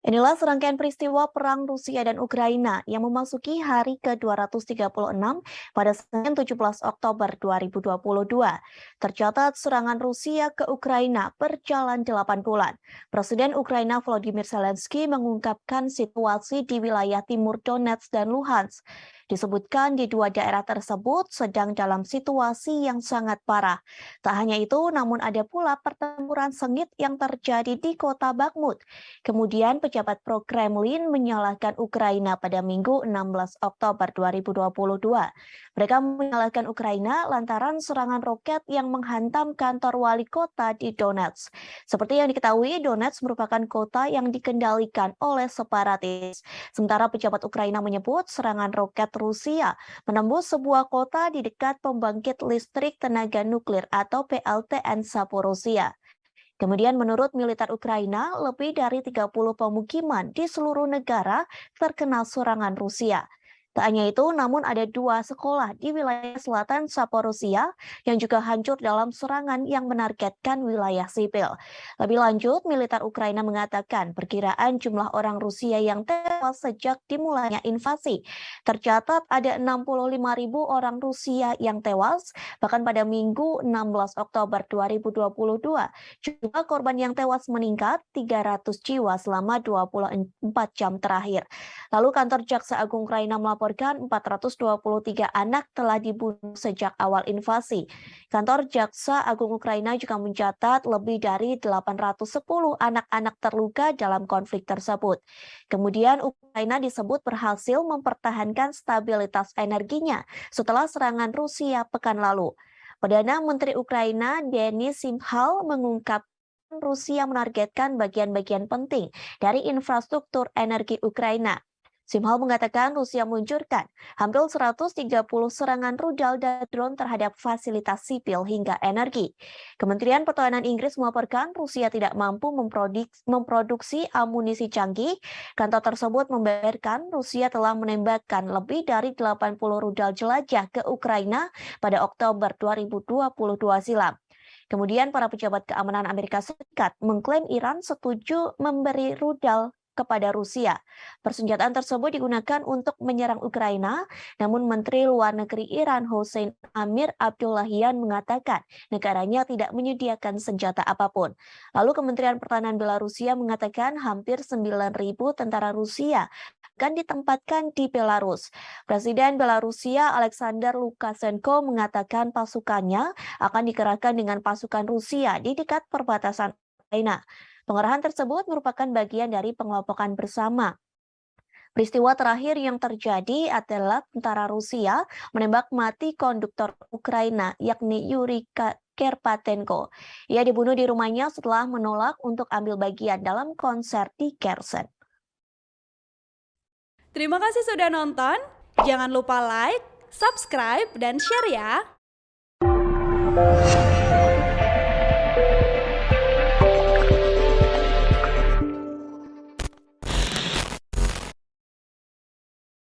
Inilah serangkaian peristiwa perang Rusia dan Ukraina yang memasuki hari ke-236 pada Senin 17 Oktober 2022. Tercatat serangan Rusia ke Ukraina berjalan 8 bulan. Presiden Ukraina Volodymyr Zelensky mengungkapkan situasi di wilayah timur Donetsk dan Luhansk. Disebutkan di dua daerah tersebut sedang dalam situasi yang sangat parah. Tak hanya itu, namun ada pula pertempuran sengit yang terjadi di kota Bakhmut. Kemudian pejabat pro-Kremlin menyalahkan Ukraina pada Minggu 16 Oktober 2022. Mereka menyalahkan Ukraina lantaran serangan roket yang menghantam kantor wali kota di Donetsk. Seperti yang diketahui, Donetsk merupakan kota yang dikendalikan oleh separatis. Sementara pejabat Ukraina menyebut serangan roket Rusia menembus sebuah kota di dekat pembangkit listrik tenaga nuklir atau PLTN Zaporizhzhia. Kemudian menurut militer Ukraina, lebih dari 30 pemukiman di seluruh negara terkena serangan Rusia. Tak hanya itu, namun ada dua sekolah di wilayah selatan Zaporizhzhia yang juga hancur dalam serangan yang menargetkan wilayah sipil. Lebih lanjut, militer Ukraina mengatakan perkiraan jumlah orang Rusia yang tewas sejak dimulainya invasi. Tercatat ada 65.000 orang Rusia yang tewas, bahkan pada Minggu 16 Oktober 2022. Jumlah korban yang tewas meningkat 300 jiwa selama 24 jam terakhir. Lalu kantor Jaksa Agung Ukraina melaporkan 423 anak telah dibunuh sejak awal invasi. Kantor Jaksa Agung Ukraina juga mencatat lebih dari 810 anak-anak terluka dalam konflik tersebut. Kemudian Ukraina disebut berhasil mempertahankan stabilitas energinya setelah serangan Rusia pekan lalu. Perdana Menteri Ukraina Denis Shmyhal mengungkap Rusia menargetkan bagian-bagian penting dari infrastruktur energi Ukraina. Shmyhal mengatakan Rusia meluncurkan hampir 130 serangan rudal dan drone terhadap fasilitas sipil hingga energi. Kementerian Pertahanan Inggris melaporkan Rusia tidak mampu memproduksi amunisi canggih. Kantor tersebut membeberkan Rusia telah menembakkan lebih dari 80 rudal jelajah ke Ukraina pada Oktober 2022 silam. Kemudian para pejabat keamanan Amerika Serikat mengklaim Iran setuju memberi rudal kepada Rusia. Persenjataan tersebut digunakan untuk menyerang Ukraina, namun Menteri Luar Negeri Iran Hossein Amir Abdullahian mengatakan negaranya tidak menyediakan senjata apapun. Lalu Kementerian Pertahanan Belarusia mengatakan hampir 9.000 tentara Rusia akan ditempatkan di Belarus. Presiden Belarusia Alexander Lukashenko mengatakan pasukannya akan dikerahkan dengan pasukan Rusia di dekat perbatasan Ukraina. Pengerahan tersebut merupakan bagian dari pengelompokan bersama. Peristiwa terakhir yang terjadi adalah tentara Rusia menembak mati konduktor Ukraina, yakni Yuri Kerpatenko. Ia dibunuh di rumahnya setelah menolak untuk ambil bagian dalam konser di Kherson. Terima kasih sudah nonton. Jangan lupa like, subscribe, dan share ya.